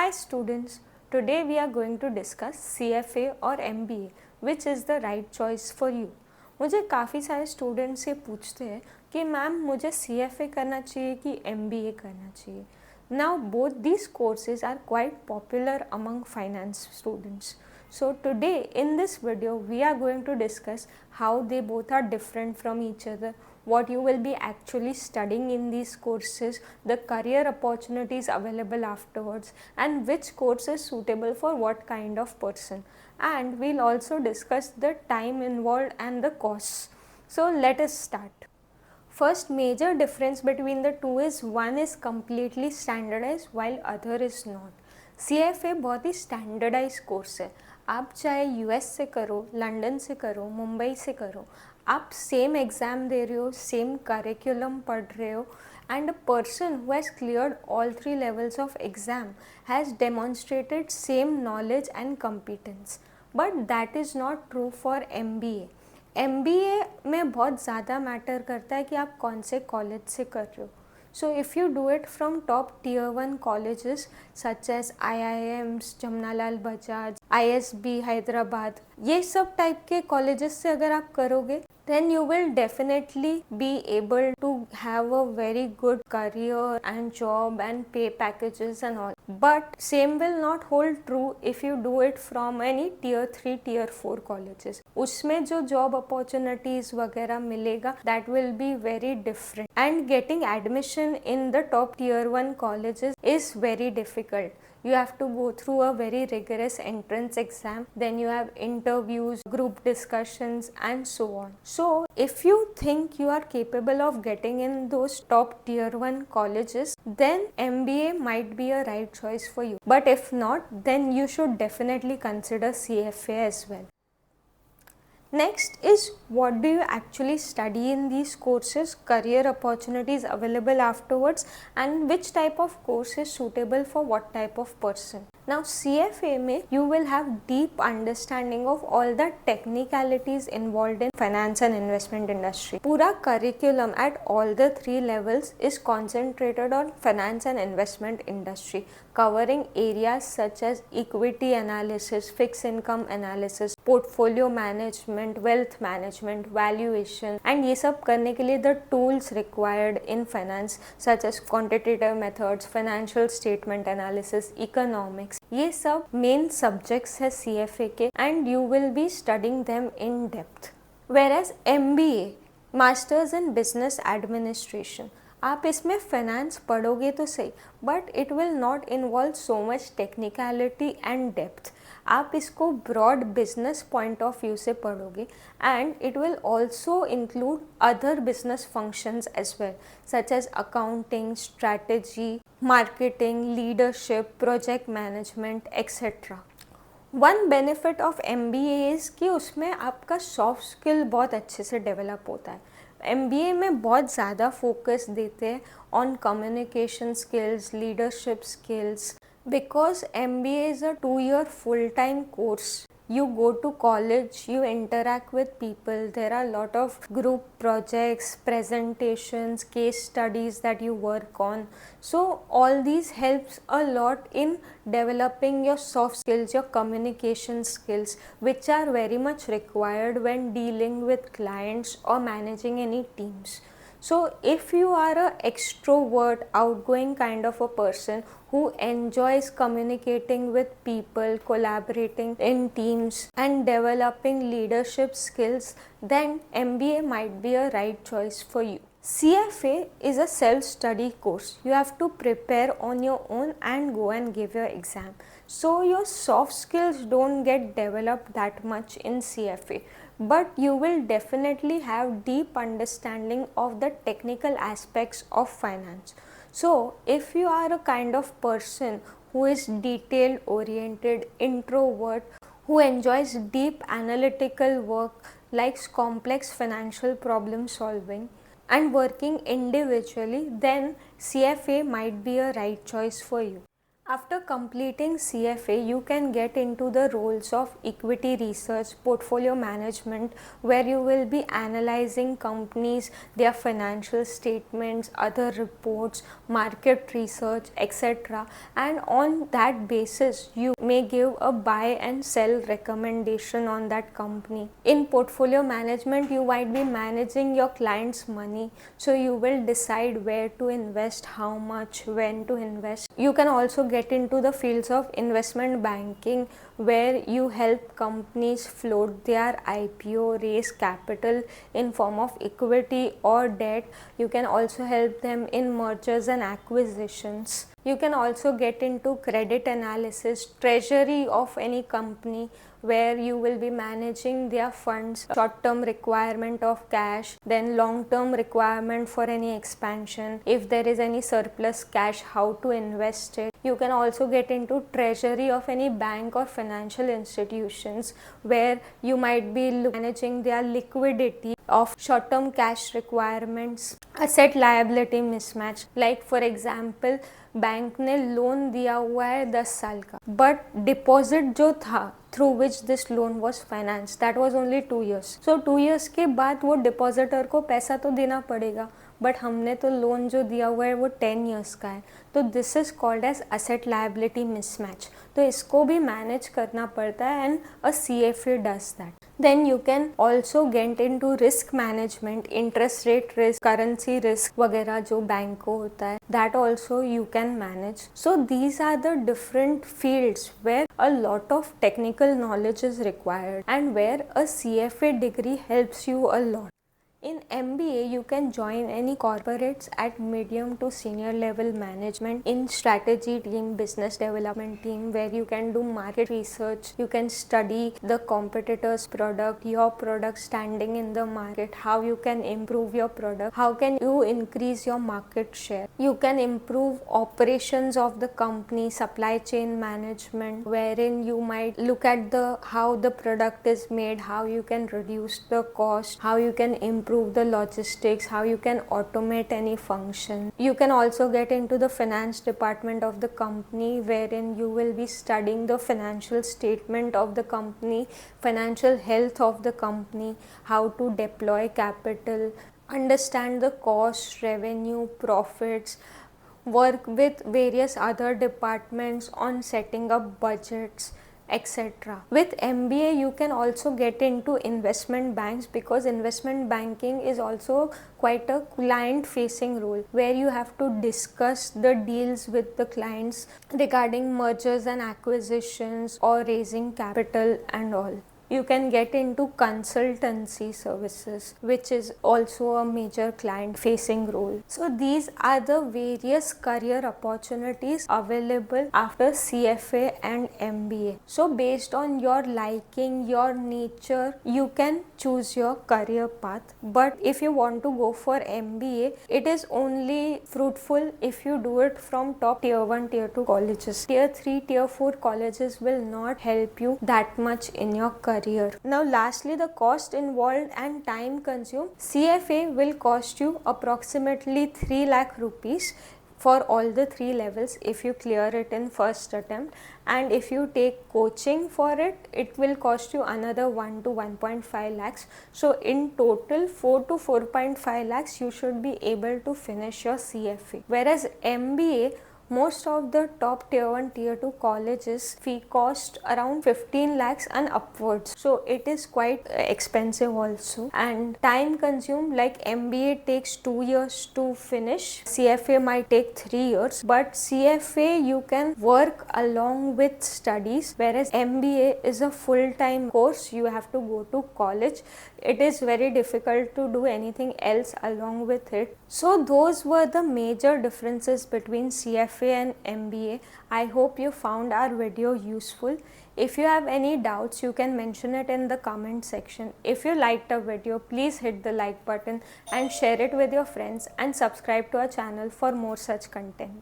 Hi students, today we are going to discuss CFA और MBA which is the right choice for you. मुझे काफ़ी सारे students ये पूछते हैं कि मैम मुझे CFA करना चाहिए कि MBA करना चाहिए. Now both these courses are quite popular among finance students. So today in this video we are going to discuss how they both are different from each other, what you will be actually studying in these courses, the career opportunities available afterwards, and which course is suitable for what kind of person. And we'll also discuss the time involved and the costs. So let us start. First major difference between the two is one is completely standardized while other is not. CFA बहुत ही standardized course है. आप चाहे US से करो, London से करो, मुंबई से करो, आप सेम एग्ज़ाम दे रहे हो, सेम करिकुलम पढ़ रहे हो, and a person who has cleared all three levels of exam has demonstrated same knowledge and competence. But that is not true for MBA. MBA में बहुत ज़्यादा मैटर करता है कि आप कौन से कॉलेज से कर रहे हो. So if you do it from top tier 1 colleges such as IIMs, Jamnalal Bajaj, ISB Hyderabad, ये सब टाइप के कॉलेजेस से अगर आप करोगे then you will definitely be able to have a very good career and job and pay packages and all. But same will not hold true if you do it from any tier 3, tier 4 colleges. उसमें जो job opportunities वगैरह मिलेगा that will be very different. And getting admission in the top tier 1 colleges is very difficult. You have to go through a very rigorous entrance exam, then you have interviews, group discussions and so on. So if you think you are capable of getting in those top tier 1 colleges, then MBA might be a right choice for you. But if not, then you should definitely consider CFA as well. Next is what do you actually study in these courses, career opportunities available afterwards, and which type of course is suitable for what type of person. Now CFA में you will have deep understanding of all the technicalities involved in finance and investment industry. पूरा curriculum at all the 3 levels is concentrated on finance and investment industry, covering areas such as equity analysis, fixed income analysis, portfolio management, wealth management, valuation, and ये सब करने के लिए the tools required in finance such as quantitative methods, financial statement analysis, economics. ये सब main subjects है CFA के and you will be studying them in depth. Whereas MBA, Masters in Business Administration, आप इसमें फाइनेंस पढ़ोगे तो सही but it will not involve so much technicality and depth. आप इसको broad business point of view से पढ़ोगे and it will also include other business functions as well such as accounting, strategy, marketing, leadership, project management etcetera. One benefit of MBA is कि उसमें आपका soft skill बहुत अच्छे से develop होता है. MBA में बहुत ज़्यादा फोकस देते हैं on communication skills, leadership skills, because MBA is a 2-year full-time course. You go to college, you interact with people, there are a lot of group projects, presentations, case studies that you work on. So all these helps a lot in developing your soft skills, your communication skills, which are very much required when dealing with clients or managing any teams. So if you are an extrovert, outgoing kind of a person who enjoys communicating with people, collaborating in teams and developing leadership skills, then MBA might be a right choice for you. CFA is a self-study course. You have to prepare on your own and go and give your exam. So your soft skills don't get developed that much in CFA. But you will definitely have deep understanding of the technical aspects of finance. So if you are a kind of person who is detail oriented, introvert, who enjoys deep analytical work, likes complex financial problem solving and working individually, then CFA might be a right choice for you. After completing CFA, you can get into the roles of equity research, portfolio management, where you will be analyzing companies, their financial statements, other reports, market research, etc. And on that basis, you may give a buy and sell recommendation on that company. In portfolio management, you might be managing your client's money, so you will decide where to invest, how much, when to invest. You can also get into the fields of investment banking, where you help companies float their IPO, raise capital in form of equity or debt. You can also help them in mergers and acquisitions. You can also get into credit analysis, treasury of any company, where you will be managing their funds, short-term requirement of cash, then long-term requirement for any expansion. If there is any surplus cash, how to invest it. You can also get into treasury of any bank or financial institutions, where you might be managing their liquidity of short-term cash requirements, asset liability mismatch. Like for example, bank ने loan दिया हुआ है 10 साल का, but deposit जो था through which this loan was finance, that was only 2 years. So 2 years के बाद वो डिपॉजिटर को पैसा तो देना पड़ेगा, बट हमने तो लोन जो दिया हुआ है वो 10 years का है. तो this is called as asset liability mismatch. तो इसको भी मैनेज करना पड़ता है and a CFA does that. Then you can also get into risk management, interest rate risk, currency risk वगैरह जो बैंक को होता है, that also you can manage. So these are the different fields where a lot of technical knowledge is required and where a CFA degree helps you a lot. In MBA, you can join any corporates at medium to senior level management in strategy team, business development team, where you can do market research. You can study the competitors' product, your product standing in the market, how you can improve your product, how can you increase your market share. You can improve operations of the company, supply chain management, wherein you might look at how the product is made, how you can reduce the cost, how you can improve the logistics, how you can automate any function. You can also get into the finance department of the company, wherein you will be studying the financial statement of the company, financial health of the company, how to deploy capital, understand the cost, revenue, profits, work with various other departments on setting up budgets, etc. With MBA, you can also get into investment banks, because investment banking is also quite a client facing role, where you have to discuss the deals with the clients regarding mergers and acquisitions or raising capital and all. You can get into consultancy services, which is also a major client facing role. So these are the various career opportunities available after CFA and MBA. So based on your liking, your nature, you can choose your career path. But if you want to go for MBA, it is only fruitful if you do it from top tier 1, tier 2 colleges. Tier 3, tier 4 colleges will not help you that much in your career. Now lastly, the cost involved and time consumed. CFA will cost you approximately 3 lakh rupees for all the 3 levels if you clear it in first attempt, and if you take coaching for it, it will cost you another 1 to 1.5 lakhs. So in total 4 to 4.5 lakhs you should be able to finish your CFA. Whereas MBA, most of the top tier 1, tier 2 colleges fee cost around 15 lakhs and upwards. So it is quite expensive also, and time consumed. Like MBA takes 2 years to finish, CFA might take 3 years, but CFA you can work along with studies, whereas MBA is a full-time course. You have to go to college. It is very difficult to do anything else along with it. So those were the major differences between CFA and MBA. I hope you found our video useful. If you have any doubts, you can mention it in the comment section. If you liked our video, please hit the like button and share it with your friends, and subscribe to our channel for more such content.